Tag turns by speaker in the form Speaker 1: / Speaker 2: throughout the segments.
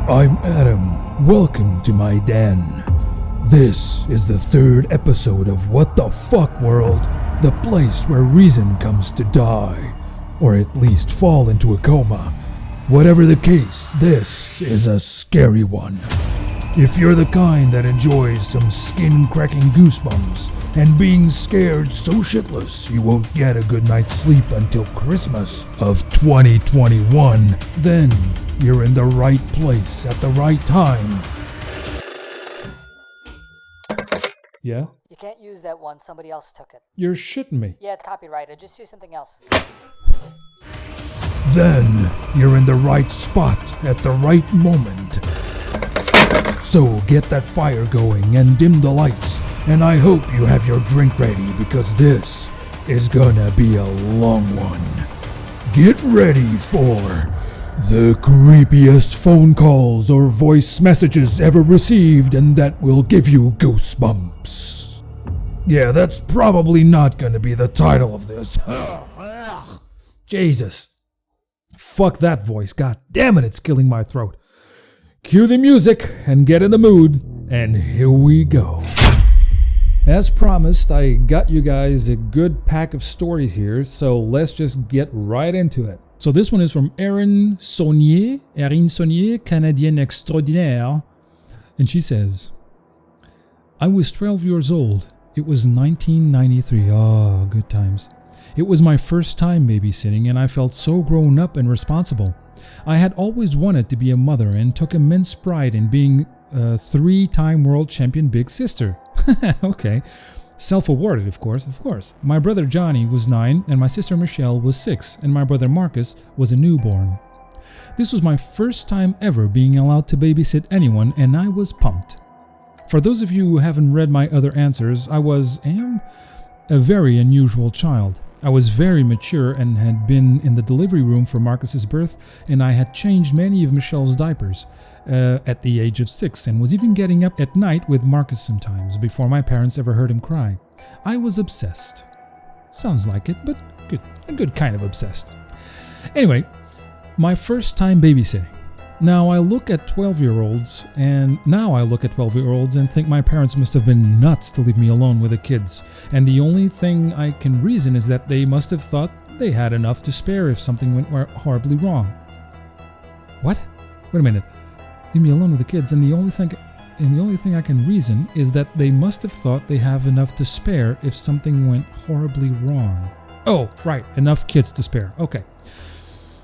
Speaker 1: I'm Adam. Welcome to my den. This is the third episode of What the Fuck World, the place where reason comes to die, or at least fall into a coma. Whatever the case, this is a scary one. If you're the kind that enjoys some skin-cracking goosebumps and being scared so shitless you won't get a good night's sleep until Christmas of 2021, then you're in the right place at the right time. Yeah?
Speaker 2: You can't use that one, somebody else took it.
Speaker 1: You're shitting me.
Speaker 2: Yeah, it's copyrighted, just use something else.
Speaker 1: Then you're in the right spot at the right moment. So get that fire going and dim the lights, and I hope you have your drink ready because this is gonna be a long one. Get ready for the creepiest phone calls or voice messages ever received, and that will give you goosebumps. Yeah, that's probably not gonna be the title of this. Jesus. Fuck that voice. God damn it, it's killing my throat. Cue the music and get in the mood, and here we go. As promised, I got you guys a good pack of stories here, so let's just get right into it. So this one is from Erin Saunier, Canadienne extraordinaire, and she says, I was 12 years old. It was 1993. Oh, good times. It was my first time babysitting, and I felt so grown up and responsible. I had always wanted to be a mother and took immense pride in being a 3-time world champion big sister. Okay. Self-awarded, of course. My brother Johnny was 9, and my sister Michelle was 6, and my brother Marcus was a newborn. This was my first time ever being allowed to babysit anyone, and I was pumped. For those of you who haven't read my other answers, I am a very unusual child. I was very mature and had been in the delivery room for Marcus's birth, and I had changed many of Michelle's diapers at the age of 6, and was even getting up at night with Marcus sometimes before my parents ever heard him cry. I was obsessed. Sounds like it, but a good kind of obsessed. Anyway, my first time babysitting. Now I look at 12-year-olds and think my parents must have been nuts to leave me alone with the kids. And the only thing I can reason is that they must have thought they had enough to spare if something went horribly wrong. What? Wait a minute. Leave me alone with the kids, and the only thing I can reason is that they must have thought they have enough to spare if something went horribly wrong. Oh, right, enough kids to spare. Okay.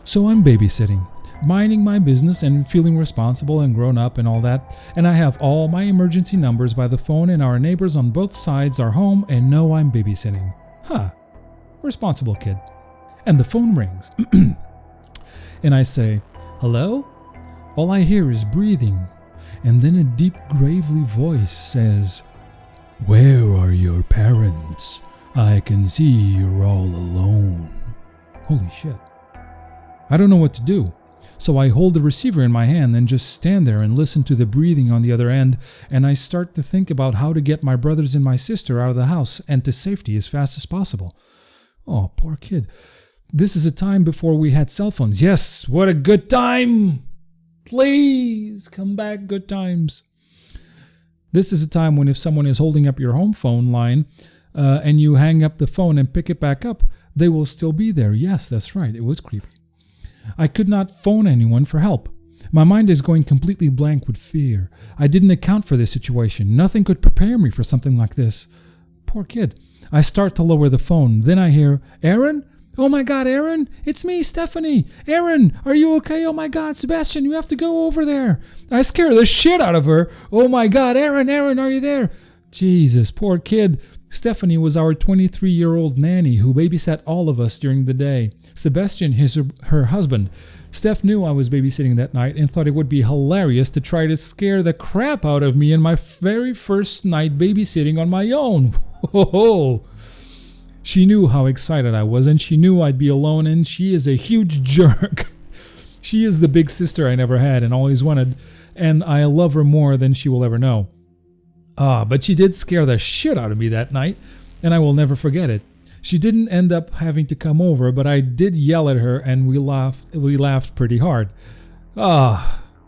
Speaker 1: So I'm babysitting, minding my business and feeling responsible and grown up and all that, and I have all my emergency numbers by the phone, and our neighbors on both sides are home and know I'm babysitting. Responsible kid. And the phone rings. And I say, hello? All I hear is breathing, and then a deep, gravely voice says, where are your parents? I can see you're all alone. Holy shit. I don't know what to do. So I hold the receiver in my hand and just stand there and listen to the breathing on the other end, and I start to think about how to get my brothers and my sister out of the house and to safety as fast as possible. Oh, poor kid. This is a time before we had cell phones. Yes, what a good time! Please come back, good times. This is a time when if someone is holding up your home phone line and you hang up the phone and pick it back up, they will still be there. Yes, that's right. It was creepy. I could not phone anyone for help. My mind is going completely blank with fear. I didn't account for this situation. Nothing could prepare me for something like this. Poor kid. I start to lower the phone. Then I hear, Aaron? Oh my God, Aaron, it's me, Stephanie. Aaron, are you okay? Oh my God, Sebastian, you have to go over there. I scare the shit out of her. Oh my God, Aaron, are you there? Jesus, poor kid. Stephanie was our 23-year-old nanny who babysat all of us during the day. Sebastian is her husband. Steph knew I was babysitting that night and thought it would be hilarious to try to scare the crap out of me in my very first night babysitting on my own. Whoa. She knew how excited I was, and she knew I'd be alone, and she is a huge jerk. She is the big sister I never had and always wanted, and I love her more than she will ever know. But she did scare the shit out of me that night, and I will never forget it. She didn't end up having to come over, but I did yell at her, and we laughed pretty hard.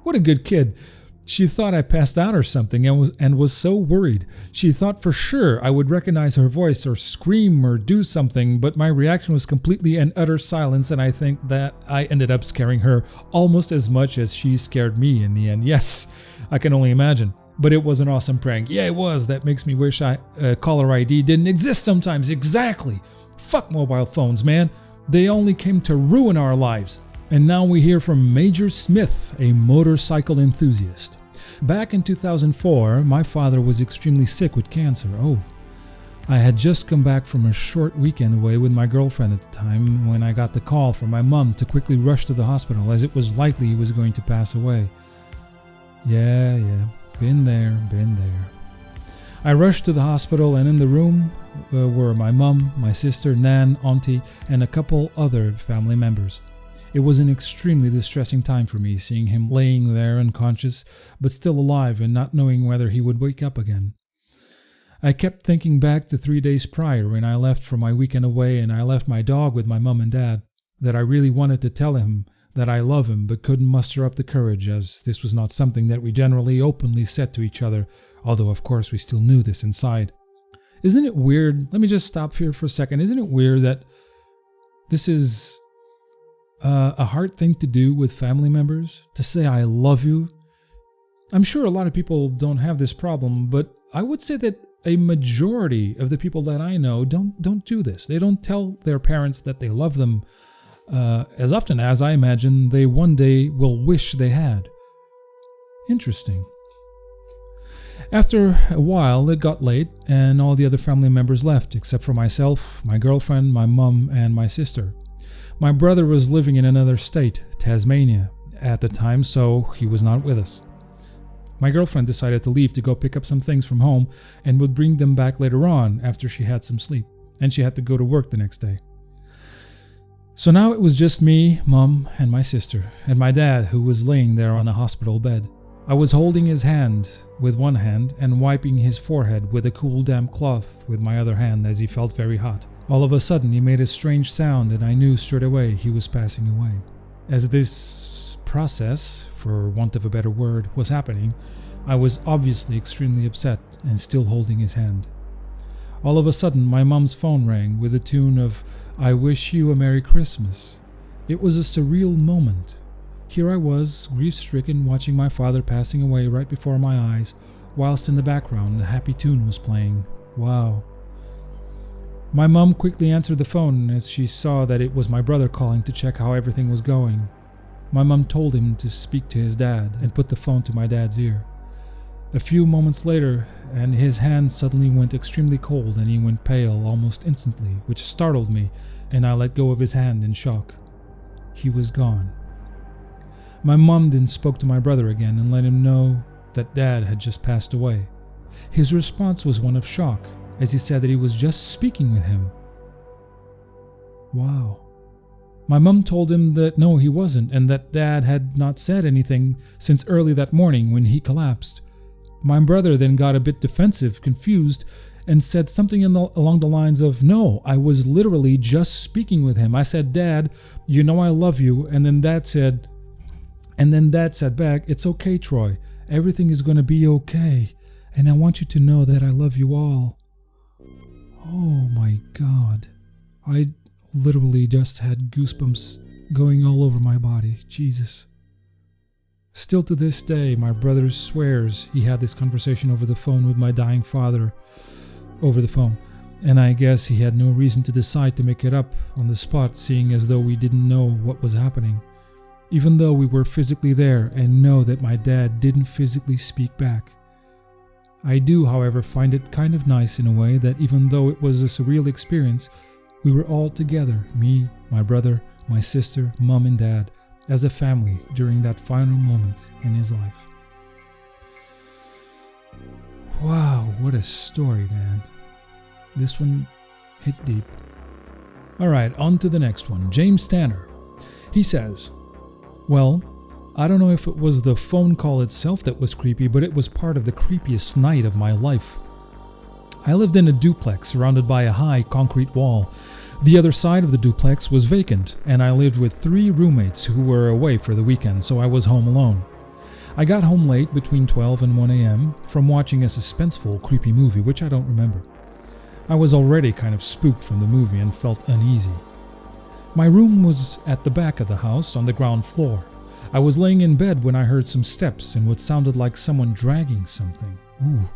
Speaker 1: What a good kid. She thought I passed out or something and was so worried. She thought for sure I would recognize her voice or scream or do something, but my reaction was completely and utter silence, and I think that I ended up scaring her almost as much as she scared me in the end. Yes, I can only imagine. But it was an awesome prank. Yeah, it was. That makes me wish caller ID didn't exist sometimes. Exactly. Fuck mobile phones, man. They only came to ruin our lives. And now we hear from Major Smith, a motorcycle enthusiast. Back in 2004, my father was extremely sick with cancer. Oh, I had just come back from a short weekend away with my girlfriend at the time when I got the call from my mom to quickly rush to the hospital as it was likely he was going to pass away. Yeah, been there. I rushed to the hospital, and in the room were my mom, my sister, Nan, auntie, and a couple other family members. It was an extremely distressing time for me, seeing him laying there unconscious, but still alive and not knowing whether he would wake up again. I kept thinking back to 3 days prior when I left for my weekend away and I left my dog with my mom and dad, that I really wanted to tell him that I love him but couldn't muster up the courage, as this was not something that we generally openly said to each other, although of course we still knew this inside. Isn't it weird? Let me just stop here for a second. Isn't it weird that this is a hard thing to do with family members, to say I love you? I'm sure a lot of people don't have this problem, but I would say that a majority of the people that I know don't do this. They don't tell their parents that they love them as often as I imagine they one day will wish they had. Interesting. After a while, it got late and all the other family members left, except for myself, my girlfriend, my mom, and my sister. My brother was living in another state, Tasmania, at the time, so he was not with us. My girlfriend decided to leave to go pick up some things from home and would bring them back later on after she had some sleep, and she had to go to work the next day. So now it was just me, Mom, and my sister, and my dad, who was laying there on a hospital bed. I was holding his hand with one hand and wiping his forehead with a cool damp cloth with my other hand as he felt very hot. All of a sudden he made a strange sound and I knew straight away he was passing away. As this process, for want of a better word, was happening, I was obviously extremely upset and still holding his hand. All of a sudden my mom's phone rang with the tune of "I Wish You a Merry Christmas." It was a surreal moment. Here I was, grief-stricken, watching my father passing away right before my eyes, whilst in the background a happy tune was playing. Wow. My mom quickly answered the phone as she saw that it was my brother calling to check how everything was going. My mom told him to speak to his dad and put the phone to my dad's ear. A few moments later, and his hand suddenly went extremely cold and he went pale almost instantly, which startled me, and I let go of his hand in shock. He was gone. My mom then spoke to my brother again and let him know that Dad had just passed away. His response was one of shock, as he said that he was just speaking with him. Wow. My mom told him that no, he wasn't, and that Dad had not said anything since early that morning when he collapsed. My brother then got a bit defensive, confused, and said something along the lines of, "No, I was literally just speaking with him. I said, 'Dad, you know I love you,' and then Dad said back, 'It's okay, Troy. Everything is going to be okay, and I want you to know that I love you all.'" Oh my God. I literally just had goosebumps going all over my body. Jesus. Still to this day, my brother swears he had this conversation over the phone with my dying father over the phone, and I guess he had no reason to decide to make it up on the spot, seeing as though we didn't know what was happening, even though we were physically there and know that my dad didn't physically speak back. I do, however, find it kind of nice in a way that even though it was a surreal experience, we were all together, me, my brother, my sister, mom and dad, as a family during that final moment in his life. Wow, what a story, man. This one hit deep. Alright, on to the next one. James Tanner. He says, "Well, I don't know if it was the phone call itself that was creepy, but it was part of the creepiest night of my life. I lived in a duplex surrounded by a high concrete wall. The other side of the duplex was vacant, and I lived with 3 roommates who were away for the weekend, so I was home alone. I got home late between 12 and 1 a.m. from watching a suspenseful, creepy movie, which I don't remember. I was already kind of spooked from the movie and felt uneasy. My room was at the back of the house on the ground floor. I was laying in bed when I heard some steps and what sounded like someone dragging something. Ooh.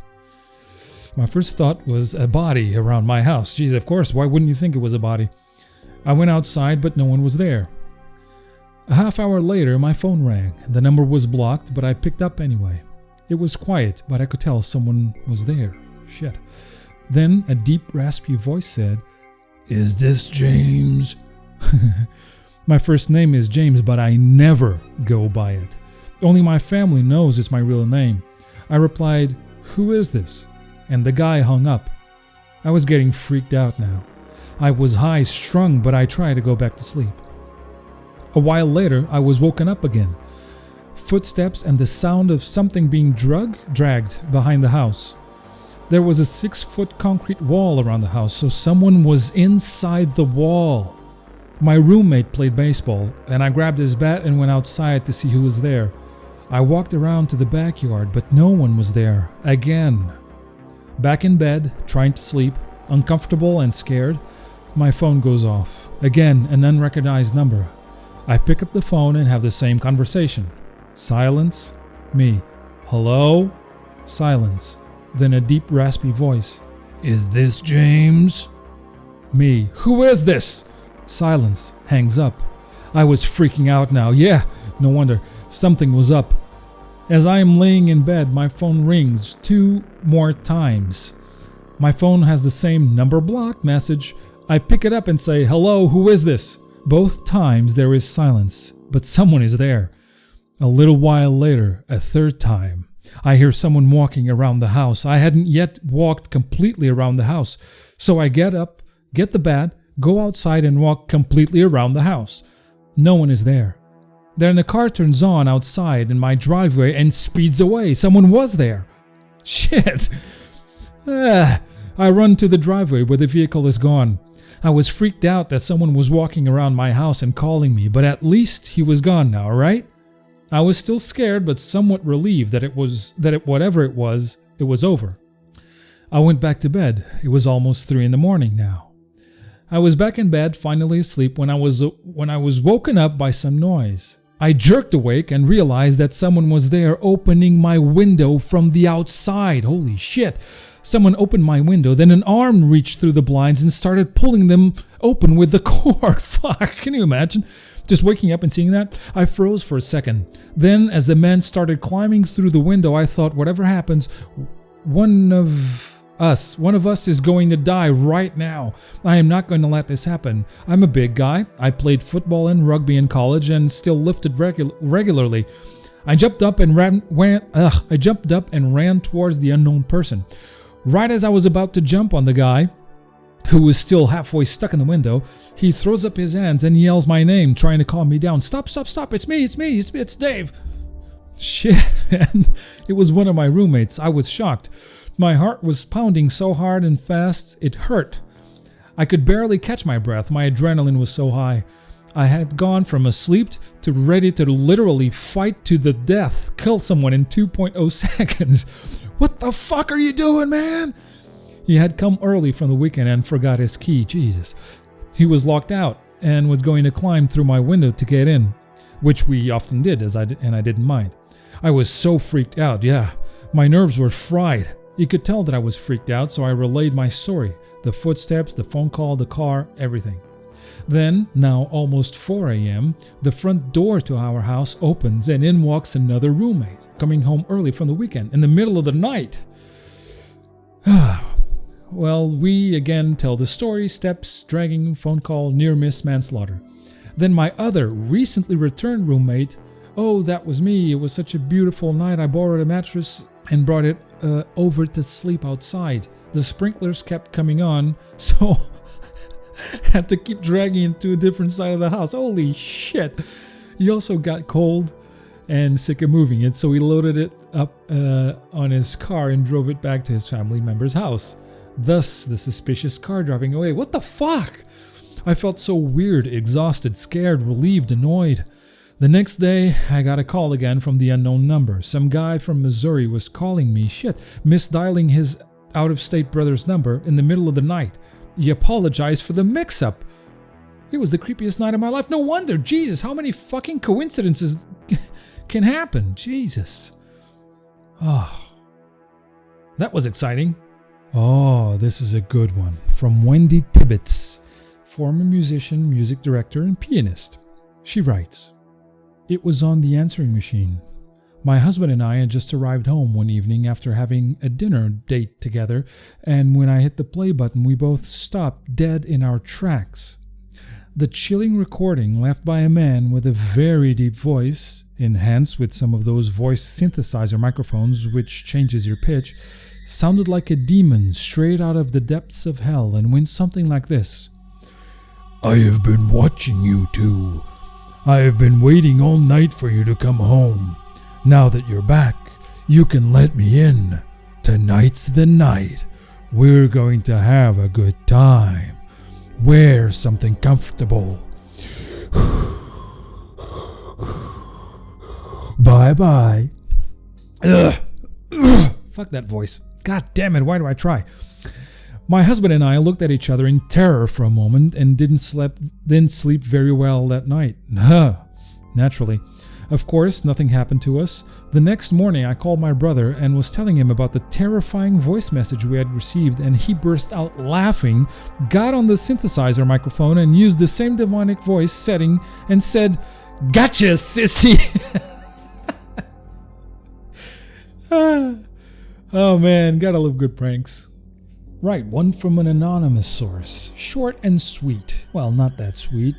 Speaker 1: My first thought was a body around my house. Geez, of course, why wouldn't you think it was a body? I went outside, but no one was there. A half hour later, my phone rang. The number was blocked, but I picked up anyway. It was quiet, but I could tell someone was there. Shit. Then a deep, raspy voice said, "Is this James?" My first name is James, but I never go by it. Only my family knows it's my real name. I replied, "Who is this?" And the guy hung up. I was getting freaked out now. I was high-strung, but I tried to go back to sleep. A while later, I was woken up again. Footsteps and the sound of something being dragged behind the house. There was a 6-foot concrete wall around the house, so someone was inside the wall. My roommate played baseball, and I grabbed his bat and went outside to see who was there. I walked around to the backyard, but no one was there. Again. Back in bed, trying to sleep, uncomfortable and scared, my phone goes off. Again, an unrecognized number. I pick up the phone and have the same conversation. Silence. Me. Hello? Silence. Then a deep, raspy voice. "Is this James?" Me. "Who is this?" Silence. Hangs up. I was freaking out now. Yeah, no wonder. Something was up. As I am laying in bed, my phone rings 2 more times. My phone has the same number blocked message. I pick it up and say, "Hello, who is this?" Both times there is silence, but someone is there. A little while later, a third time, I hear someone walking around the house. I hadn't yet walked completely around the house, so I get up, get the bat, go outside and walk completely around the house. No one is there. Then the car turns on outside in my driveway and speeds away. Someone was there. Shit. I run to the driveway where the vehicle is gone. I was freaked out that someone was walking around my house and calling me, but at least he was gone now, right? I was still scared, but somewhat relieved that whatever it was over. I went back to bed. It was almost 3 a.m. now. I was back in bed, finally asleep, when I was woken up by some noise. I jerked awake and realized that someone was there opening my window from the outside. Holy shit. Someone opened my window, then an arm reached through the blinds and started pulling them open with the cord. Fuck, can you imagine? Just waking up and seeing that? I froze for a second. Then, as the man started climbing through the window, I thought, whatever happens, one of us is going to die right now. I am not going to let this happen. I'm a big guy. I played football and rugby in college and still lifted regularly. I jumped up and ran towards the unknown person. Right as I was about to jump on the guy, who was still halfway stuck in the window, he throws up his hands and yells my name, trying to calm me down. Stop, it's me, it's Dave. Shit, man. It was one of my roommates. I was shocked. My heart was pounding so hard and fast, it hurt. I could barely catch my breath. My adrenaline was so high. I had gone from asleep to ready to literally fight to the death, kill someone in 2.0 seconds. What the fuck are you doing, man? He had come early from the weekend and forgot his key. Jesus. He was locked out and was going to climb through my window to get in, which we often did, and I didn't mind. I was so freaked out, yeah. My nerves were fried. He could tell that I was freaked out, so I relayed my story. The footsteps, the phone call, the car, everything. Then, now almost 4 a.m., the front door to our house opens and in walks another roommate, coming home early from the weekend, in the middle of the night. Well, we again tell the story, steps, dragging, phone call, near-miss manslaughter. Then my other, recently returned roommate, "Oh, that was me. It was such a beautiful night. I borrowed a mattress and brought it over to sleep outside. The sprinklers kept coming on, so had to keep dragging it to a different side of the house." Holy shit. He also got cold and sick of moving it, so he loaded it up on his car and drove it back to his family member's house. Thus, the suspicious car driving away. What the fuck? I felt so weird, exhausted, scared, relieved, annoyed. The next day, I got a call again from the unknown number. Some guy from Missouri was calling me. Shit, misdialing his out-of-state brother's number in the middle of the night. He apologized for the mix-up. It was the creepiest night of my life. No wonder. Jesus, how many fucking coincidences can happen? Jesus. Oh, that was exciting. Oh, this is a good one. From Wendy Tibbetts, former musician, music director, and pianist. She writes, "It was on the answering machine. My husband and I had just arrived home one evening after having a dinner date together, and when I hit the play button, we both stopped dead in our tracks. The chilling recording left by a man with a very deep voice, enhanced with some of those voice synthesizer microphones which changes your pitch, sounded like a demon straight out of the depths of hell and went something like this. 'I have been watching you two. I have been waiting all night for you to come home. Now that you're back, you can let me in. Tonight's the night. We're going to have a good time. Wear something comfortable. Bye-bye.'" Fuck that voice. God damn it, why do I try? My husband and I looked at each other in terror for a moment and didn't sleep very well that night. Naturally. Of course, nothing happened to us. The next morning, I called my brother and was telling him about the terrifying voice message we had received, and he burst out laughing, got on the synthesizer microphone, and used the same demonic voice setting and said, "Gotcha, sissy!" Oh man, gotta love good pranks. Right, one from an anonymous source. Short and sweet. Well, not that sweet.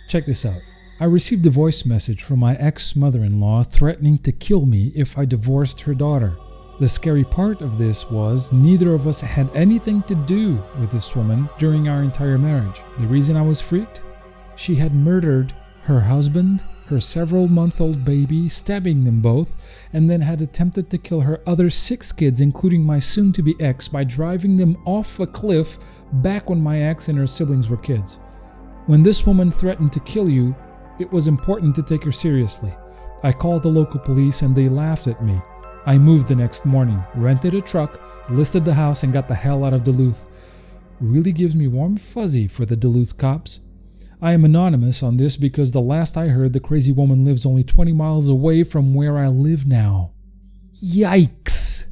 Speaker 1: Check this out. I received a voice message from my ex-mother-in-law threatening to kill me if I divorced her daughter. The scary part of this was neither of us had anything to do with this woman during our entire marriage. The reason I was freaked? She had murdered her husband, her several-month-old baby, stabbing them both, and then had attempted to kill her other 6 kids, including my soon-to-be ex, by driving them off a cliff back when my ex and her siblings were kids. When this woman threatened to kill you, it was important to take her seriously. I called the local police and they laughed at me. I moved the next morning, rented a truck, listed the house, and got the hell out of Duluth. Really gives me warm fuzzy for the Duluth cops. I am anonymous on this because the last I heard, the crazy woman lives only 20 miles away from where I live now. Yikes!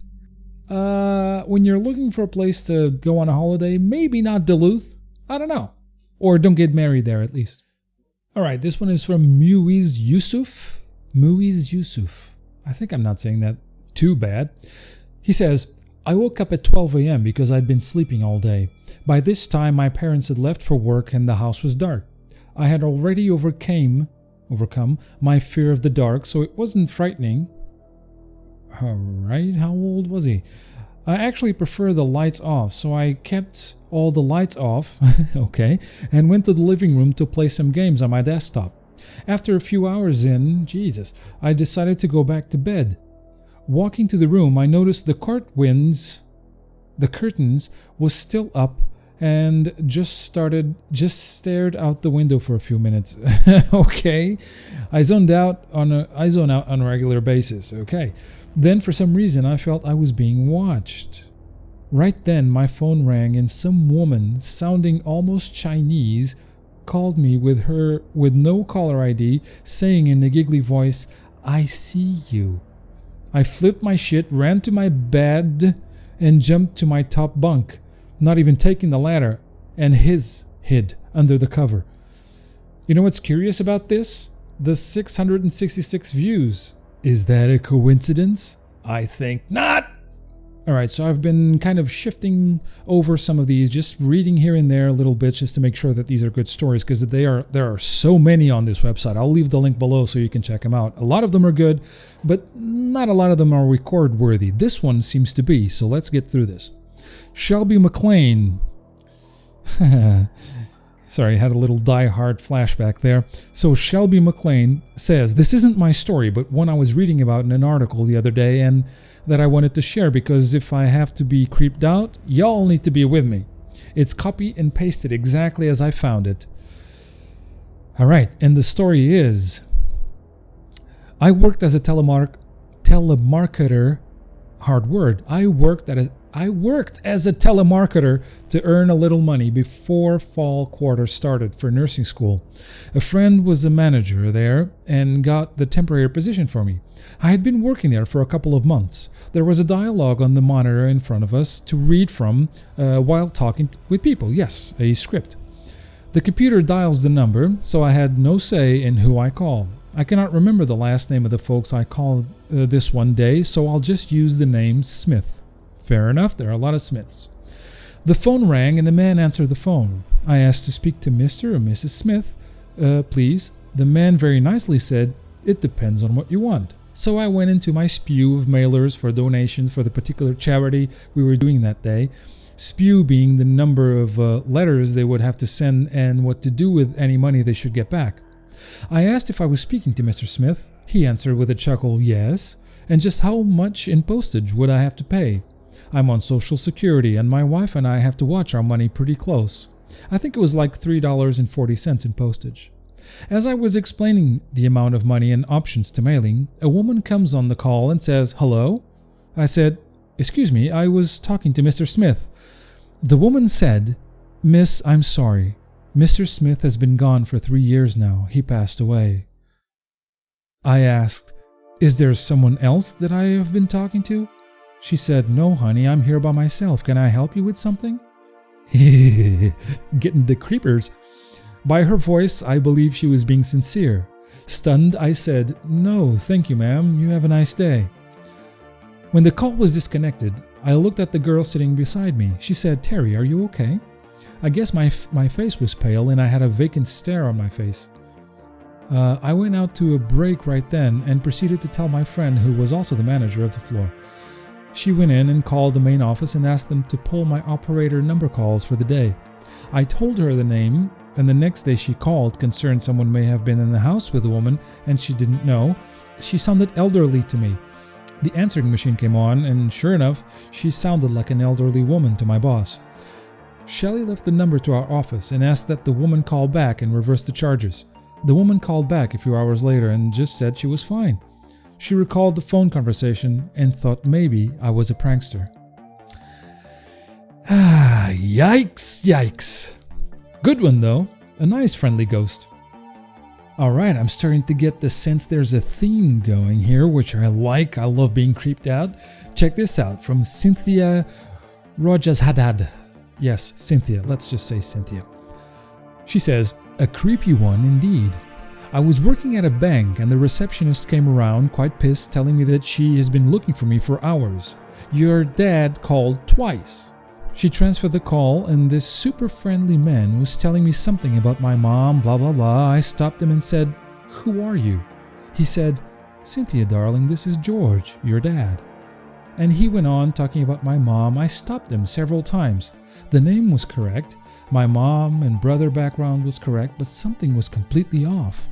Speaker 1: When you're looking for a place to go on a holiday, maybe not Duluth. I don't know. Or don't get married there, at least. Alright, this one is from Muiz Yusuf. Muiz Yusuf. I think I'm not saying that too bad. He says, "I woke up at 12 a.m. because I'd been sleeping all day. By this time, my parents had left for work and the house was dark. I had already overcome my fear of the dark, so it wasn't frightening." Alright, how old was he? "I actually prefer the lights off, so I kept all the lights off, okay, and went to the living room to play some games on my desktop. After a few hours in, I decided to go back to bed. Walking to the room, I noticed the curtains was still up and just stared out the window for a few minutes." Okay. I zone out on a regular basis. Okay. Then for some reason I felt I was being watched. Right then my phone rang and some woman sounding almost Chinese called me with no caller ID, saying in a giggly voice, "I see you." I flipped my shit, ran to my bed, and jumped to my top bunk, not even taking the ladder, and hid under the cover. You know what's curious about this? The 666 views. Is that a coincidence? I think not. Alright, so I've been kind of shifting over some of these, just reading here and there a little bit just to make sure that these are good stories, because there are so many on this website. I'll leave the link below so you can check them out. A lot of them are good, but not a lot of them are record worthy. This one seems to be, so let's get through this. Shelby McLean. Sorry, I had a little Die Hard flashback there. So Shelby McLean says, "This isn't my story, but one I was reading about in an article the other day and that I wanted to share, because if I have to be creeped out, y'all need to be with me. It's copy and pasted exactly as I found it." Alright, and the story is, I worked as a telemarketer. Hard word. I worked as a telemarketer to earn a little money before fall quarter started for nursing school. A friend was a manager there and got the temporary position for me. I had been working there for a couple of months. There was a dialogue on the monitor in front of us to read from while talking with people. Yes, a script. The computer dials the number, so I had no say in who I call. I cannot remember the last name of the folks I called this one day, so I'll just use the name Smith. Fair enough, there are a lot of Smiths. The phone rang and the man answered the phone. I asked to speak to Mr. or Mrs. Smith, please. The man very nicely said, it depends on what you want. So I went into my spew of mailers for donations for the particular charity we were doing that day. Spew being the number of letters they would have to send and what to do with any money they should get back. I asked if I was speaking to Mr. Smith. He answered with a chuckle, yes. And just how much in postage would I have to pay? I'm on Social Security and my wife and I have to watch our money pretty close. I think it was like $3.40 in postage. As I was explaining the amount of money and options to mailing, a woman comes on the call and says, hello? I said, excuse me, I was talking to Mr. Smith. The woman said, Miss, I'm sorry. Mr. Smith has been gone for 3 years now. He passed away. I asked, is there someone else that I have been talking to? She said, no, honey, I'm here by myself. Can I help you with something? Getting the creepers. By her voice, I believe she was being sincere. Stunned, I said, no, thank you, ma'am. You have a nice day. When the call was disconnected, I looked at the girl sitting beside me. She said, Terry, are you okay? I guess my face was pale and I had a vacant stare on my face. I went out to a break right then and proceeded to tell my friend, who was also the manager of the floor. She went in and called the main office and asked them to pull my operator number calls for the day. I told her the name, and the next day she called, concerned someone may have been in the house with the woman and she didn't know. She sounded elderly to me. The answering machine came on, and sure enough, she sounded like an elderly woman to my boss. Shelley left the number to our office and asked that the woman call back and reverse the charges. The woman called back a few hours later and just said she was fine. She recalled the phone conversation and thought maybe I was a prankster. Yikes, yikes. Good one though, a nice friendly ghost. Alright, I'm starting to get the sense there's a theme going here, which I like. I love being creeped out. Check this out from Cynthia Rojashadad. Yes, Cynthia. Let's just say Cynthia. She says, a creepy one indeed. I was working at a bank and the receptionist came around quite pissed, telling me that she has been looking for me for hours. Your dad called twice. She transferred the call and this super friendly man was telling me something about my mom, blah blah blah. I stopped him and said, who are you? He said, Cynthia darling, this is George, your dad. And he went on talking about my mom. I stopped him several times. The name was correct. My mom and brother background was correct, but something was completely off.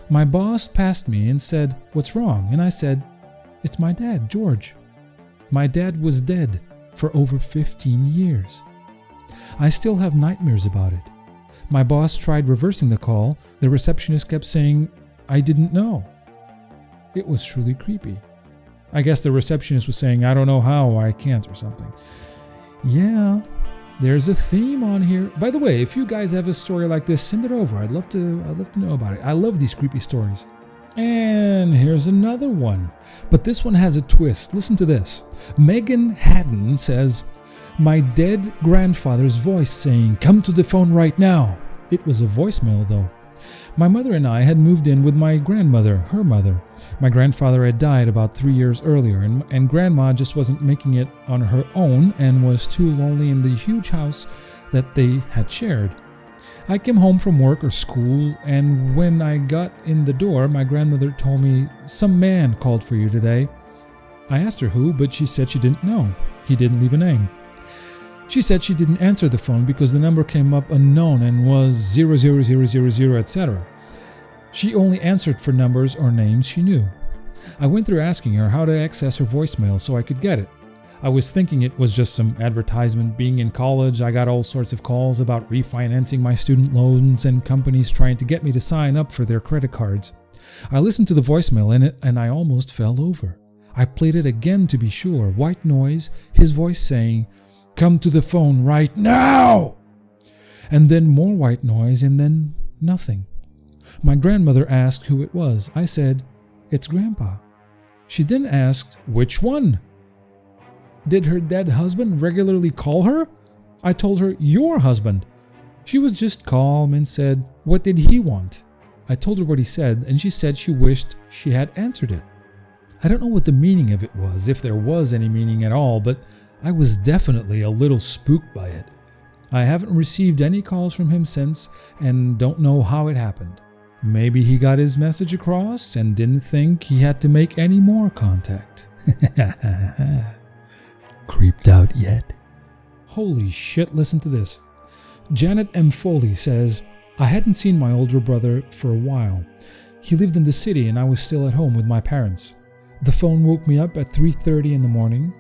Speaker 1: My boss passed me and said, what's wrong? And I said, it's my dad, George. My dad was dead for over 15 years. I still have nightmares about it. My boss tried reversing the call. The receptionist kept saying, I didn't know. It was truly creepy. I guess the receptionist was saying, I don't know how, or I can't, or something. Yeah, there's a theme on here. By the way, if you guys have a story like this, send it over. I'd love to know about it. I love these creepy stories. And here's another one. But this one has a twist. Listen to this. Megan Haddon says, my dead grandfather's voice saying, come to the phone right now. It was a voicemail though. My mother and I had moved in with my grandmother, her mother. My grandfather had died about 3 years earlier, and Grandma just wasn't making it on her own and was too lonely in the huge house that they had shared. I came home from work or school, and when I got in the door, my grandmother told me, some man called for you today. I asked her who, but she said she didn't know. He didn't leave a name. She said she didn't answer the phone because the number came up unknown and was 00000, etc. She only answered for numbers or names she knew. I went through asking her how to access her voicemail so I could get it. I was thinking it was just some advertisement. Being in college, I got all sorts of calls about refinancing my student loans and companies trying to get me to sign up for their credit cards. I listened to the voicemail in it and I almost fell over. I played it again to be sure. White noise, his voice saying, "Come to the phone right now!" And then more white noise and then nothing. My grandmother asked who it was. I said, "It's Grandpa." She then asked, "Which one?" Did her dead husband regularly call her? I told her, "Your husband." She was just calm and said, "What did he want?" I told her what he said, and she said she wished she had answered it. I don't know what the meaning of it was, if there was any meaning at all, but I was definitely a little spooked by it. I haven't received any calls from him since, and don't know how it happened. Maybe he got his message across and didn't think he had to make any more contact. Creeped out yet? Holy shit, listen to this. Janet M. Foley says, "I hadn't seen my older brother for a while. He lived in the city and I was still at home with my parents. The phone woke me up at 3:30 in the morning.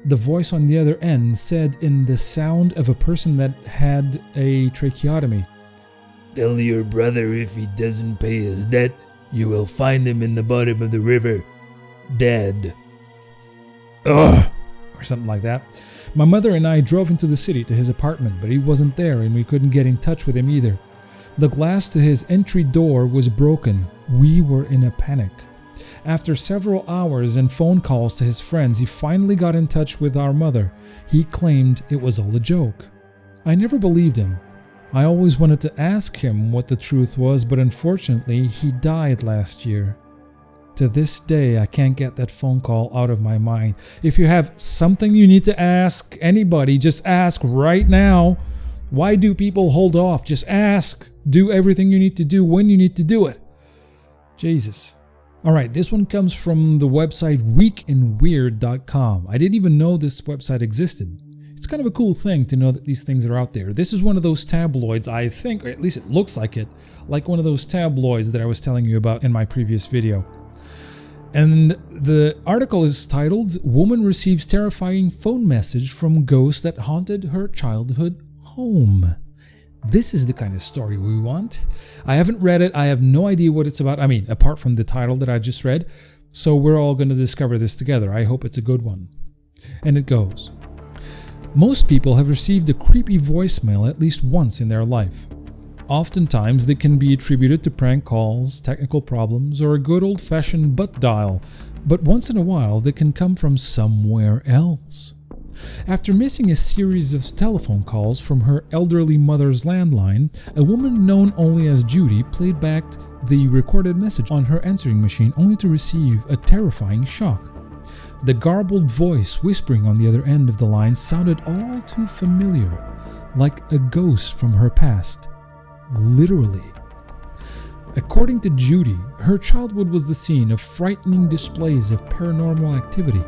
Speaker 1: The voice on the other end said in the sound of a person that had a tracheotomy, 'Tell your brother if he doesn't pay his debt, you will find him in the bottom of the river, dead.' Ugh!" Or something like that. My mother and I drove into the city to his apartment, but he wasn't there and we couldn't get in touch with him either. The glass to his entry door was broken. We were in a panic. After several hours and phone calls to his friends, he finally got in touch with our mother. He claimed it was all a joke. I never believed him. I always wanted to ask him what the truth was, but unfortunately, he died last year. To this day, I can't get that phone call out of my mind. If you have something you need to ask anybody, just ask right now. Why do people hold off? Just ask. Do everything you need to do when you need to do it. Jesus. Alright, this one comes from the website weekandweird.com. I didn't even know this website existed. It's kind of a cool thing to know that these things are out there. This is one of those tabloids, I think, or at least it looks like it, like one of those tabloids that I was telling you about in my previous video. And the article is titled, "Woman Receives Terrifying Phone Message from Ghost That Haunted Her Childhood Home." This is the kind of story we want. I haven't read it. I have no idea what it's about. I mean, apart from the title that I just read. So we're all going to discover this together. I hope it's a good one. And it goes. Most people have received a creepy voicemail at least once in their life. Oftentimes, they can be attributed to prank calls, technical problems, or a good old-fashioned butt dial, but once in a while they can come from somewhere else. After missing a series of telephone calls from her elderly mother's landline, a woman known only as Judy played back the recorded message on her answering machine only to receive a terrifying shock. The garbled voice whispering on the other end of the line sounded all too familiar, like a ghost from her past. Literally. According to Judy, her childhood was the scene of frightening displays of paranormal activity.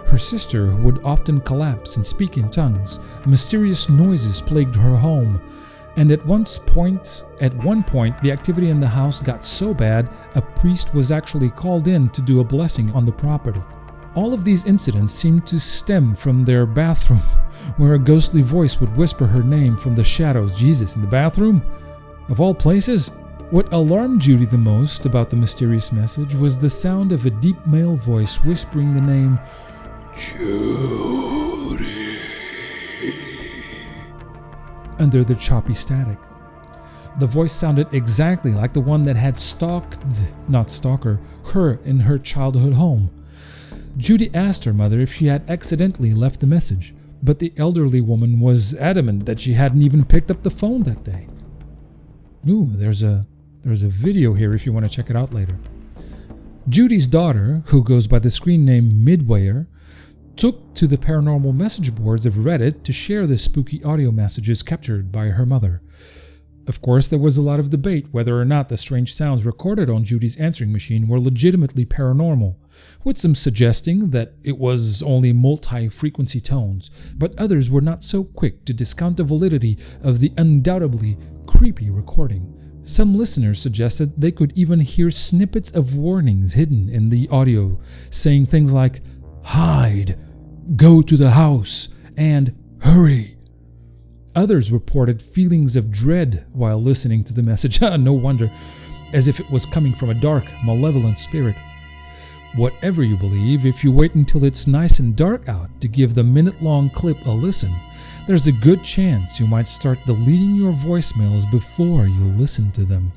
Speaker 1: Her sister would often collapse and speak in tongues. Mysterious noises plagued her home. And at one point, the activity in the house got so bad, a priest was actually called in to do a blessing on the property. All of these incidents seemed to stem from their bathroom, where a ghostly voice would whisper her name from the shadows. Jesus, in the bathroom? Of all places? What alarmed Judy the most about the mysterious message was the sound of a deep male voice whispering the name Judy under the choppy static. The voice sounded exactly like the one that had her in her childhood home. Judy asked her mother if she had accidentally left the message, but the elderly woman was adamant that she hadn't even picked up the phone that day. Ooh, there's a video here if you want to check it out later. Judy's daughter, who goes by the screen name Midwayer, took to the paranormal message boards of Reddit to share the spooky audio messages captured by her mother. Of course, there was a lot of debate whether or not the strange sounds recorded on Judy's answering machine were legitimately paranormal, with some suggesting that it was only multi-frequency tones, but others were not so quick to discount the validity of the undoubtedly creepy recording. Some listeners suggested they could even hear snippets of warnings hidden in the audio, saying things like, "Hide," "Go to the house," and "Hurry." Others reported feelings of dread while listening to the message. No wonder. as if it was coming from a dark, malevolent spirit. Whatever you believe, if you wait until it's nice and dark out to give the minute-long clip a listen, there's a good chance you might start deleting your voicemails before you listen to them.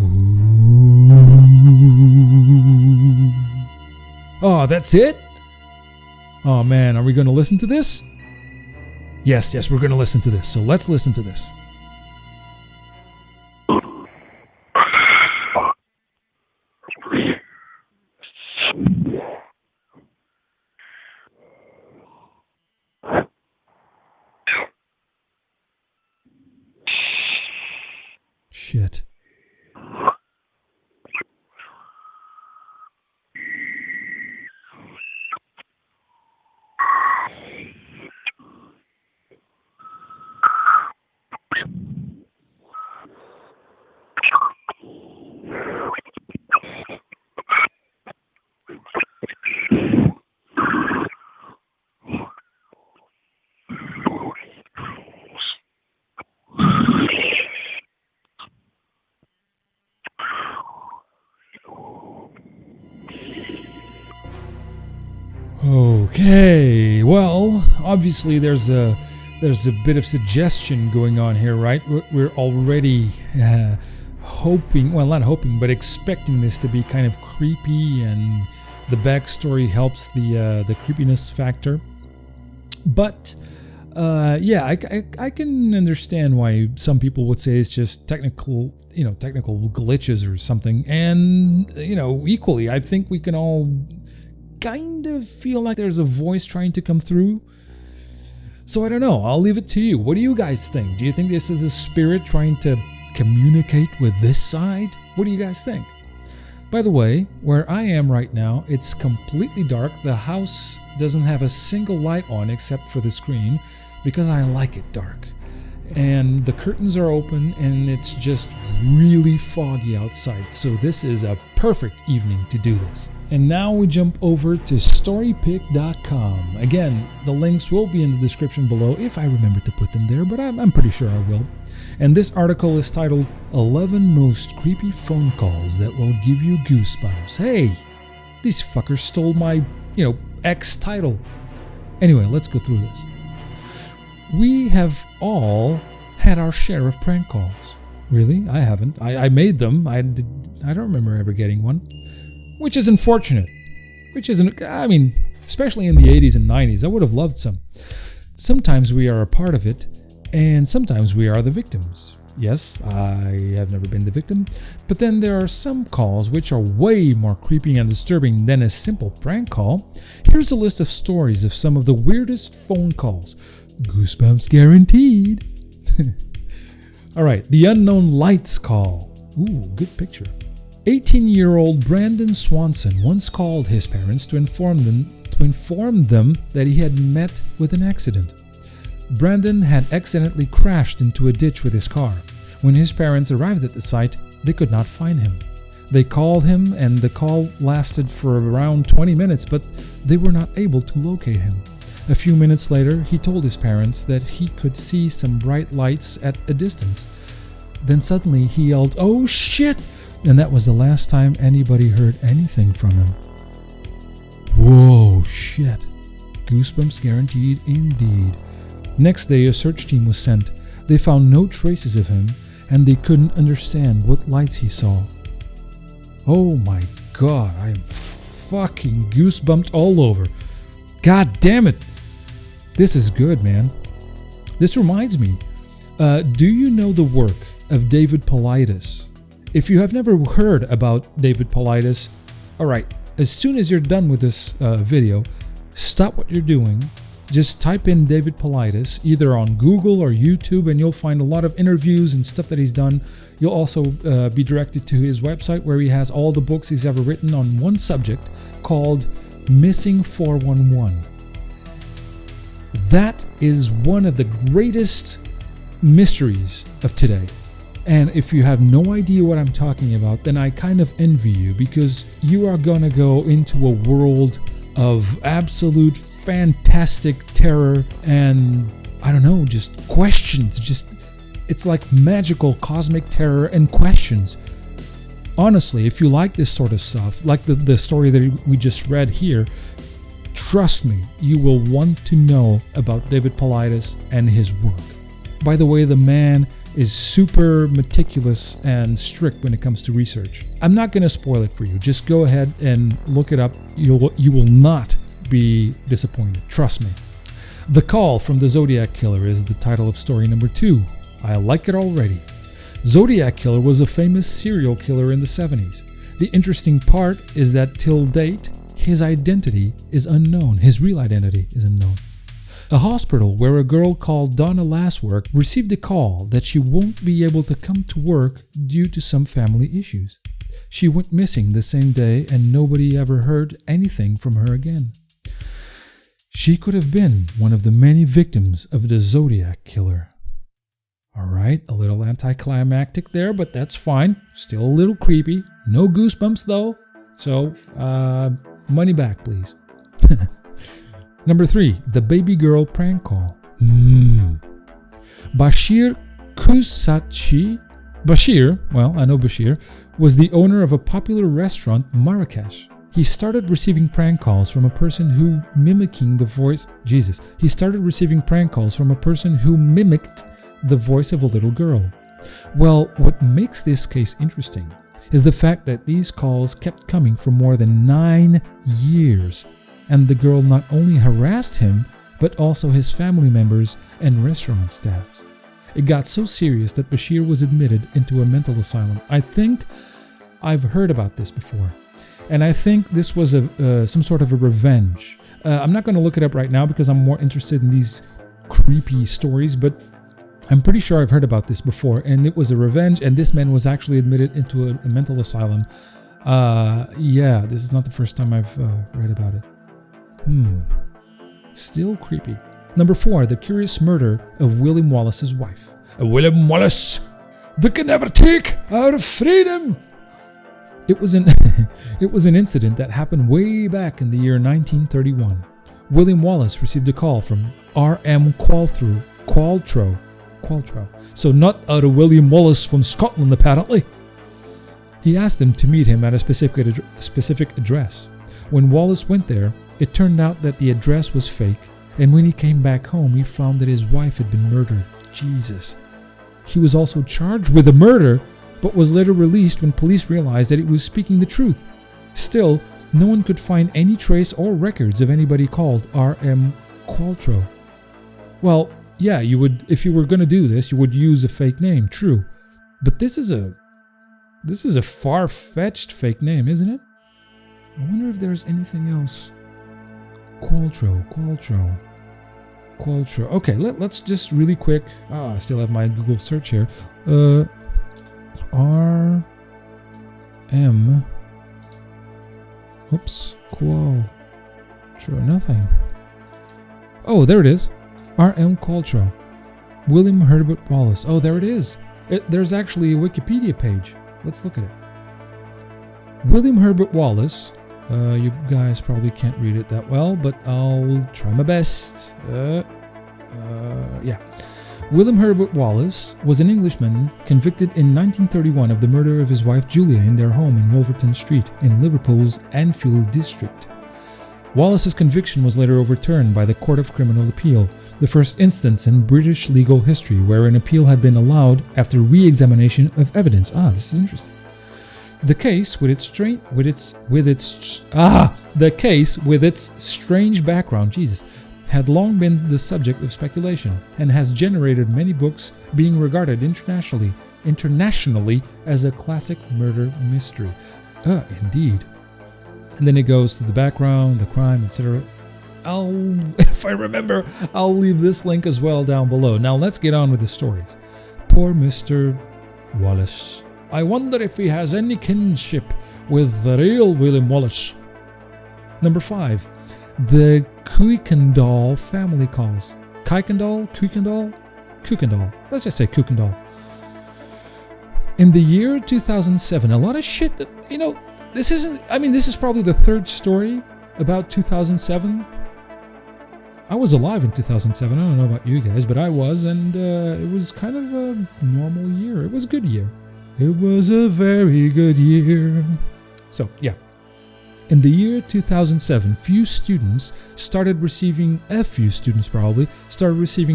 Speaker 1: Ooh. Oh, that's it? Oh man, are we going to listen to this? Yes, we're going to listen to this. So let's listen to this. Shit. Okay, well, obviously there's a bit of suggestion going on here, right? We're already hoping, well, not hoping, but expecting this to be kind of creepy, and the backstory helps the creepiness factor. But yeah, I can understand why some people would say it's just technical glitches or something, and equally, I think we can all kind of feel like there's a voice trying to come through. So I don't know, I'll leave it to you. What do you guys think? Do you think this is a spirit trying to communicate with this side? What do you guys think? By the way, where I am right now, it's completely dark. The house doesn't have a single light on except for the screen because I like it dark. And the curtains are open and it's just really foggy outside. So this is a perfect evening to do this. And now we jump over to storypick.com. Again, the links will be in the description below if I remember to put them there, but I'm pretty sure I will. And this article is titled 11 Most Creepy Phone Calls That Will Give You Goosebumps. Hey, these fuckers stole my, X title. Anyway, let's go through this. We have all had our share of prank calls. Really? I haven't. I made them. I don't remember ever getting one. Which is unfortunate. Especially in the 80s and 90s, I would have loved some. Sometimes we are a part of it, and sometimes we are the victims. Yes, I have never been the victim, but then there are some calls which are way more creepy and disturbing than a simple prank call. Here's a list of stories of some of the weirdest phone calls. Goosebumps guaranteed. Alright, the unknown lights call. Ooh, good picture. 18-year-old Brandon Swanson once called his parents to inform them that he had met with an accident. Brandon had accidentally crashed into a ditch with his car. When his parents arrived at the site, they could not find him. They called him and the call lasted for around 20 minutes, but they were not able to locate him. A few minutes later, he told his parents that he could see some bright lights at a distance. Then suddenly he yelled, "Oh shit!" And that was the last time anybody heard anything from him. Whoa, shit. Goosebumps guaranteed indeed. Next day, a search team was sent. They found no traces of him, and they couldn't understand what lights he saw. Oh my god, I am fucking goosebumped all over. God damn it. This is good, man. This reminds me, do you know the work of David Paulides? If you have never heard about David Paulides, alright, as soon as you're done with this video, stop what you're doing. Just type in David Paulides either on Google or YouTube and you'll find a lot of interviews and stuff that he's done. You'll also be directed to his website where he has all the books he's ever written on one subject called Missing 411. That is one of the greatest mysteries of today. And if you have no idea what I'm talking about, then I kind of envy you because you are gonna go into a world of absolute fantastic terror and, I don't know, just questions. It's like magical cosmic terror and questions. Honestly, if you like this sort of stuff, like the story that we just read here, trust me, you will want to know about David Paulides and his work. By the way, the man is super meticulous and strict when it comes to research. I'm not going to spoil it for you. Just go ahead and look it up. You will not be disappointed. Trust me. The Call from the Zodiac Killer is the title of story number 2. I like it already. Zodiac Killer was a famous serial killer in the 70s. The interesting part is that till date, his identity is unknown. His real identity is unknown. A hospital where a girl called Donna Laswork received a call that she won't be able to come to work due to some family issues. She went missing the same day and nobody ever heard anything from her again. She could have been one of the many victims of the Zodiac Killer. Alright, a little anticlimactic there, but that's fine. Still a little creepy. No goosebumps though. So, money back please. Number 3, the baby girl prank call. Bashir Kusachi, well, I know Bashir, was the owner of a popular restaurant, Marrakesh. He started receiving prank calls from a person who mimicked the voice of a little girl. Well, what makes this case interesting is the fact that these calls kept coming for more than 9 years. And the girl not only harassed him, but also his family members and restaurant staffs. It got so serious that Bashir was admitted into a mental asylum. I think I've heard about this before. And I think this was some sort of a revenge. I'm not going to look it up right now because I'm more interested in these creepy stories, but I'm pretty sure I've heard about this before. And it was a revenge, and this man was actually admitted into a mental asylum. Yeah, this is not the first time I've read about it. Still creepy. Number 4, the curious murder of William Wallace's wife. William Wallace, they can never take our freedom. It was an incident that happened way back in the year 1931. William Wallace received a call from R.M. Qualtrough. So not out of William Wallace from Scotland apparently. He asked him to meet him at a specific address. When Wallace went there, it turned out that the address was fake, and when he came back home, he found that his wife had been murdered. Jesus. He was also charged with a murder, but was later released when police realized that he was speaking the truth. Still, no one could find any trace or records of anybody called R.M. Qualtrough. Well, yeah, you would, if you were going to do this, you would use a fake name, true. But this is a far-fetched fake name, isn't it? I wonder if there's anything else. Qualtrough. Okay, let's just really quick. I still have my Google search here. R.M. Qualtrough. Nothing. Oh, there it is. R.M. Qualtrough. William Herbert Wallace. Oh, there it is. There's actually a Wikipedia page. Let's look at it. William Herbert Wallace. You guys probably can't read it that well, but I'll try my best. Yeah. William Herbert Wallace was an Englishman convicted in 1931 of the murder of his wife Julia in their home in Wolverton Street in Liverpool's Enfield district. Wallace's conviction was later overturned by the Court of Criminal Appeal, the first instance in British legal history where an appeal had been allowed after re-examination of evidence. This is interesting. The case, with its strange background, Jesus, had long been the subject of speculation and has generated many books, being regarded internationally as a classic murder mystery. Indeed. And then it goes to the background, the crime, etc. If I remember, I'll leave this link as well down below. Now let's get on with the stories. Poor Mr. Wallace. I wonder if he has any kinship with the real William Wallace. Number 5. The Kuykendall family calls. Kuykendall? Let's just say Kuykendall. In the year 2007, a lot of shit that, this is probably the third story about 2007. I was alive in 2007. I don't know about you guys, but I was, and it was kind of a normal year. It was a good year. It was a very good year. So, yeah. In the year 2007, few students started receiving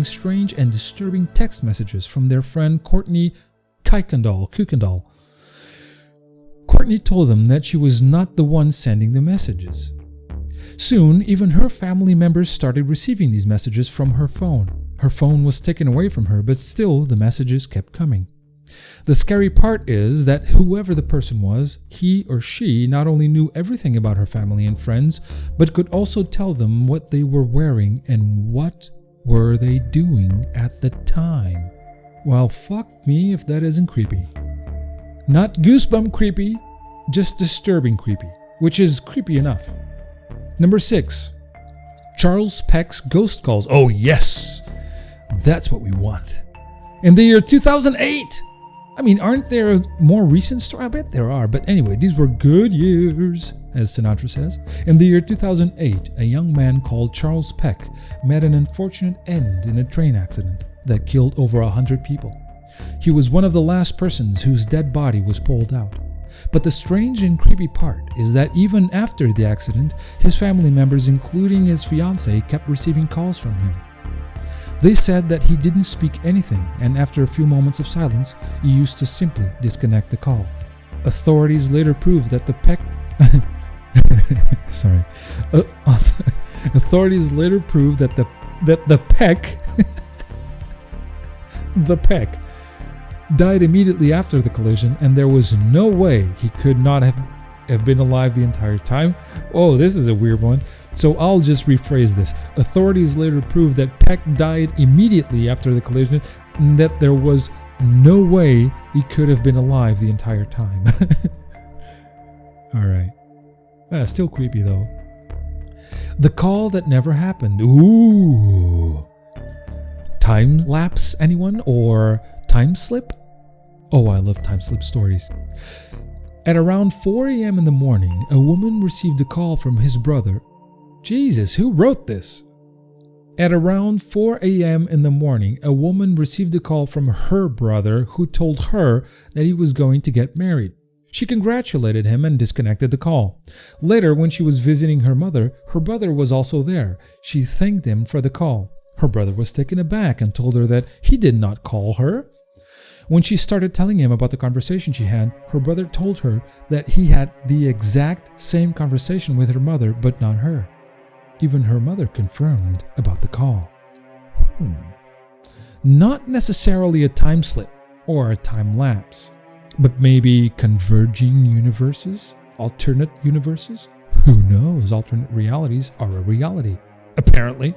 Speaker 1: strange and disturbing text messages from their friend Courtney Kuykendall. Courtney told them that she was not the one sending the messages. Soon, even her family members started receiving these messages from her phone. Her phone was taken away from her, but still the messages kept coming. The scary part is that whoever the person was, he or she not only knew everything about her family and friends, but could also tell them what they were wearing and what were they doing at the time. Well, fuck me if that isn't creepy. Not goosebump creepy, just disturbing creepy, which is creepy enough. Number 6. Charles Peck's ghost calls. Oh yes! That's what we want. In the year 2008! I mean, aren't there more recent stories? I bet there are. But anyway, these were good years, as Sinatra says. In the year 2008, a young man called Charles Peck met an unfortunate end in a train accident that killed over 100 people. He was one of the last persons whose dead body was pulled out. But the strange and creepy part is that even after the accident, his family members, including his fiancée, kept receiving calls from him. They said that he didn't speak anything, and after a few moments of silence, he used to simply disconnect the call. Authorities later proved that the Peck... Authorities later proved that the Peck... the Peck died immediately after the collision, and there was no way he could not have been alive the entire time. Oh, this is a weird one. So I'll just rephrase this. Authorities later proved that Peck died immediately after the collision, and that there was no way he could have been alive the entire time. Alright. Still creepy though. The call that never happened. Ooh. Time lapse, anyone? Or time slip? Oh, I love time slip stories. At around 4 a.m. in the morning, a woman received a call from his brother. Jesus, who wrote this? At around 4 a.m. in the morning, a woman received a call from her brother who told her that he was going to get married. She congratulated him and disconnected the call. Later, when she was visiting her mother, her brother was also there. She thanked him for the call. Her brother was taken aback and told her that he did not call her. When she started telling him about the conversation she had, her brother told her that he had the exact same conversation with her mother, but not her. Even her mother confirmed about the call. Not necessarily a time slip or a time lapse, but maybe converging universes, alternate universes. Who knows? Alternate realities are a reality, apparently.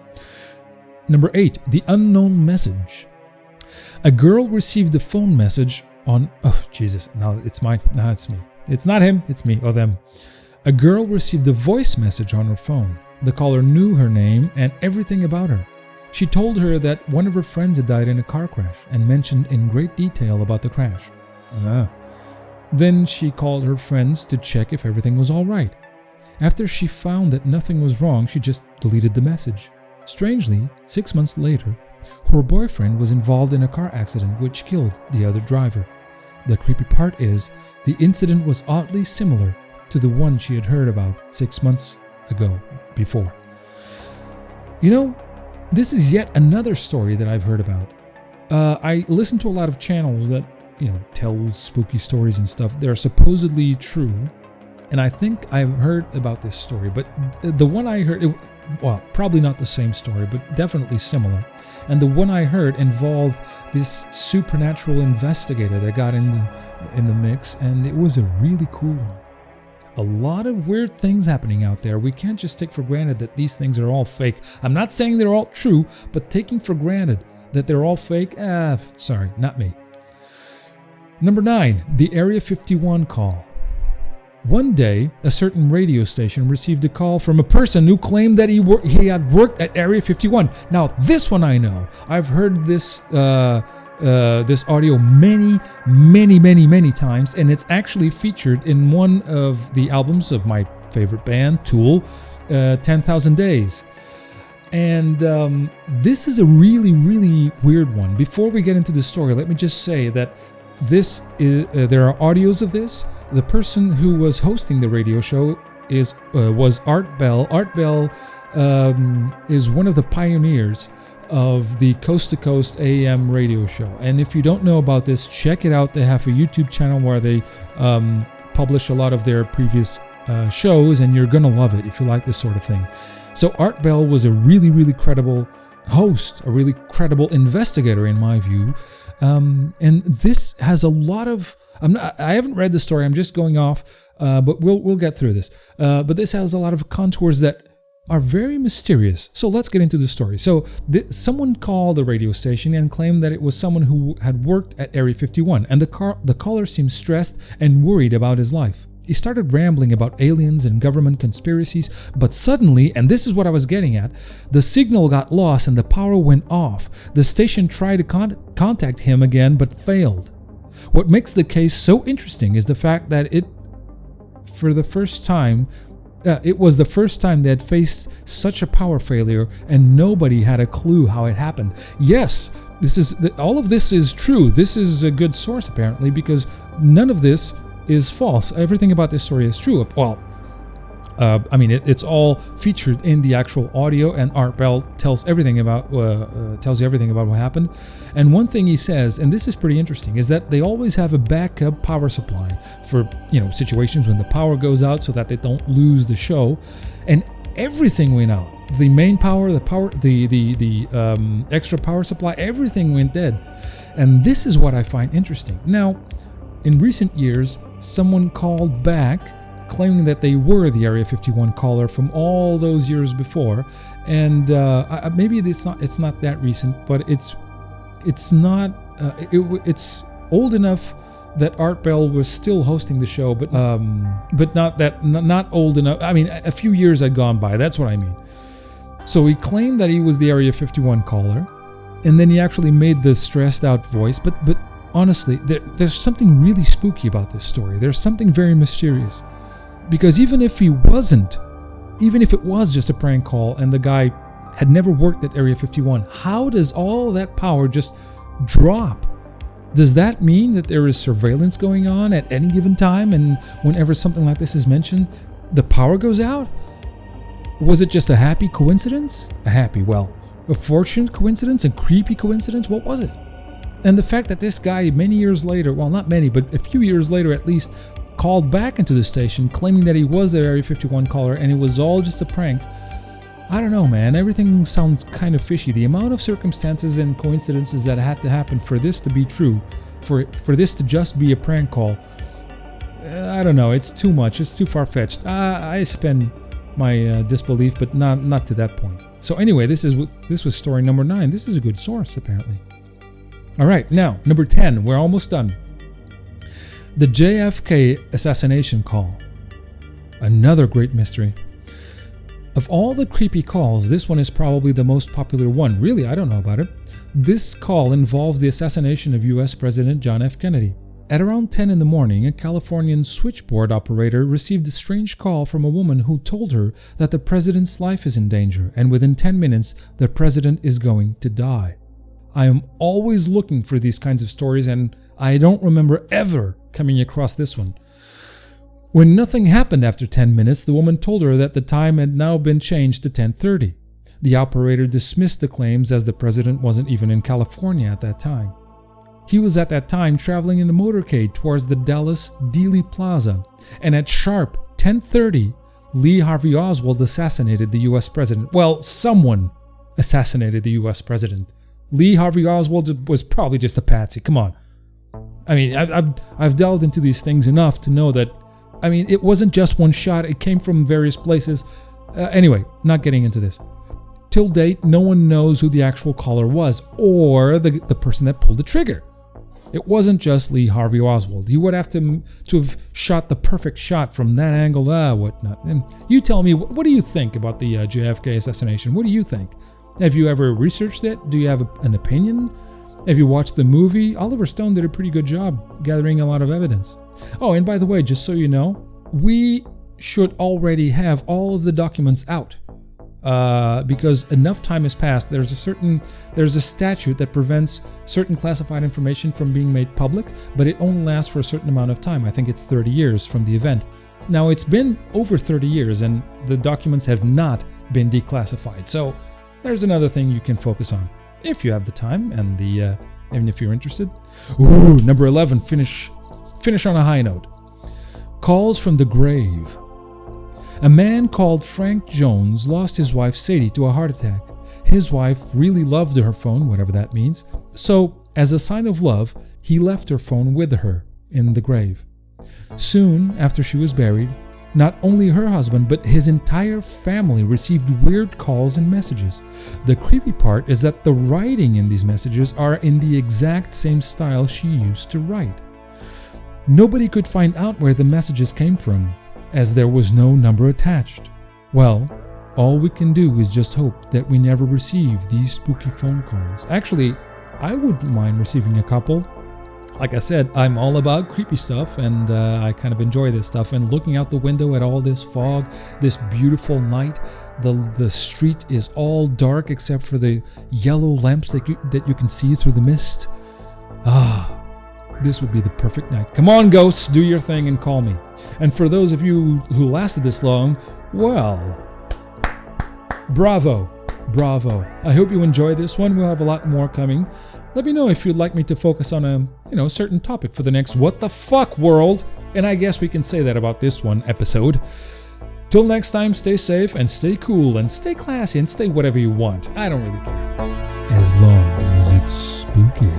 Speaker 1: Number 8, the unknown message. A girl received a phone message on... Oh, Jesus. Now it's mine. No, it's me. It's not him. It's me or them. A girl received a voice message on her phone. The caller knew her name and everything about her. She told her that one of her friends had died in a car crash and mentioned in great detail about the crash. Then she called her friends to check if everything was all right. After she found that nothing was wrong, she just deleted the message. Strangely, 6 months later, her boyfriend was involved in a car accident which killed the other driver. The creepy part is, the incident was oddly similar to the one she had heard about 6 months ago before. You know, this is yet another story that I've heard about. I listen to a lot of channels that, tell spooky stories and stuff. They're supposedly true, and I think I've heard about this story, but the one I heard... Well, probably not the same story, but definitely similar. And the one I heard involved this supernatural investigator that got in the mix, and it was a really cool one. A lot of weird things happening out there. We can't just take for granted that these things are all fake. I'm not saying they're all true, but taking for granted that they're all fake, sorry, not me. Number 9, the Area 51 call. One day, a certain radio station received a call from a person who claimed that he had worked at Area 51. Now, this one I know. I've heard this audio many times, and it's actually featured in one of the albums of my favorite band, Tool, 10,000 Days. And this is a really weird one. Before we get into the story, let me just say that there are audios of this. The person who was hosting the radio show was Art Bell. Art Bell is one of the pioneers of the Coast to Coast AM radio show. And if you don't know about this, check it out. They have a YouTube channel where they publish a lot of their previous shows, and you're gonna love it if you like this sort of thing. So Art Bell was a really, really credible host, a really credible investigator in my view. And this has a lot of... I haven't read the story. I'm just going off, but we'll get through this. But this has a lot of contours that are very mysterious. So let's get into the story. So someone called the radio station and claimed that it was someone who had worked at Area 51, and the caller seemed stressed and worried about his life. He started rambling about aliens and government conspiracies, but suddenly, and this is what I was getting at, the signal got lost and the power went off. The station tried to contact him again, but failed. What makes the case so interesting is the fact that it was the first time they had faced such a power failure, and nobody had a clue how it happened. Yes, all of this is true. This is a good source apparently, because none of this is false. Everything about this story is true. Well, it's all featured in the actual audio, and Art Bell tells you everything about what happened. And one thing he says, and this is pretty interesting, is that they always have a backup power supply for situations when the power goes out, so that they don't lose the show. And everything went out. The main power, the extra power supply, everything went dead. And this is what I find interesting. Now, in recent years, someone called back claiming that they were the Area 51 caller from all those years before, and maybe it's not that recent, but it's old enough that Art Bell was still hosting the show, but not old enough. I mean, a few years had gone by. That's what I mean. So he claimed that he was the Area 51 caller, and then he actually made the stressed out voice. But honestly, there's something really spooky about this story. There's something very mysterious. Because even if it was just a prank call and the guy had never worked at Area 51, how does all that power just drop? Does that mean that there is surveillance going on at any given time, and whenever something like this is mentioned, the power goes out? Was it just a happy coincidence? A fortunate coincidence? A creepy coincidence? What was it? And the fact that this guy many years later, well, not many, but a few years later at least, called back into the station claiming that he was the Area 51 caller and it was all just a prank. I don't know, man. Everything sounds kind of fishy. The amount of circumstances and coincidences that had to happen for this to be true, for this to just be a prank call, I don't know. It's too much. It's too far-fetched. I suspend my disbelief, but not to that point. So anyway, this was story number 9. This is a good source, apparently. All right, now, number 10. We're almost done. The JFK Assassination call. Another great mystery. Of all the creepy calls, this one is probably the most popular one. Really, I don't know about it. This call involves the assassination of US President John F. Kennedy. At around 10 in the morning, a Californian switchboard operator received a strange call from a woman who told her that the president's life is in danger, and within 10 minutes, the president is going to die. I am always looking for these kinds of stories, and I don't remember ever coming across this one. When nothing happened after 10 minutes, the woman told her that the time had now been changed to 10:30. The operator dismissed the claims as the president wasn't even in California at that time. He was at that time traveling in a motorcade towards the Dallas Dealey Plaza, and at sharp 10:30, Lee Harvey Oswald assassinated the US president. Well, someone assassinated the US president. Lee Harvey Oswald was probably just a patsy. Come on. I mean, I've delved into these things enough to know that, I mean, it wasn't just one shot. It came from various places. Anyway, not getting into this. Till date, no one knows who the actual caller was or the person that pulled the trigger. It wasn't just Lee Harvey Oswald. He would have to have shot the perfect shot from that angle, whatnot. And you tell me, what do you think about the JFK assassination? What do you think? Have you ever researched it? Do you have an opinion? Have you watched the movie? Oliver Stone did a pretty good job gathering a lot of evidence. Oh, and by the way, just so you know, we should already have all of the documents out. because enough time has passed. There's a statute that prevents certain classified information from being made public, but it only lasts for a certain amount of time. I think it's 30 years from the event. Now, it's been over 30 years and the documents have not been declassified. So there's another thing you can focus on if you have the time and if you're interested. Ooh, number 11, finish on a high note. Calls from the grave. A man called Frank Jones lost his wife Sadie to a heart attack. His wife really loved her phone, whatever that means. So, as a sign of love, he left her phone with her in the grave. Soon after she was buried, not only her husband, but his entire family received weird calls and messages. The creepy part is that the writing in these messages are in the exact same style she used to write. Nobody could find out where the messages came from, as there was no number attached. Well, all we can do is just hope that we never receive these spooky phone calls. Actually, I wouldn't mind receiving a couple. Like I said, I'm all about creepy stuff, and I kind of enjoy this stuff. And looking out the window at all this fog, this beautiful night, the street is all dark except for the yellow lamps that you can see through the mist. This would be the perfect night. Come on, ghosts, do your thing and call me. And for those of you who lasted this long, well, bravo. I hope you enjoyed this one. We'll have a lot more coming. Let me know if you'd like me to focus on a certain topic for the next What the Fuck world. And I guess we can say that about this one episode. Till next time, stay safe and stay cool and stay classy and stay whatever you want. I don't really care. As long as it's spooky.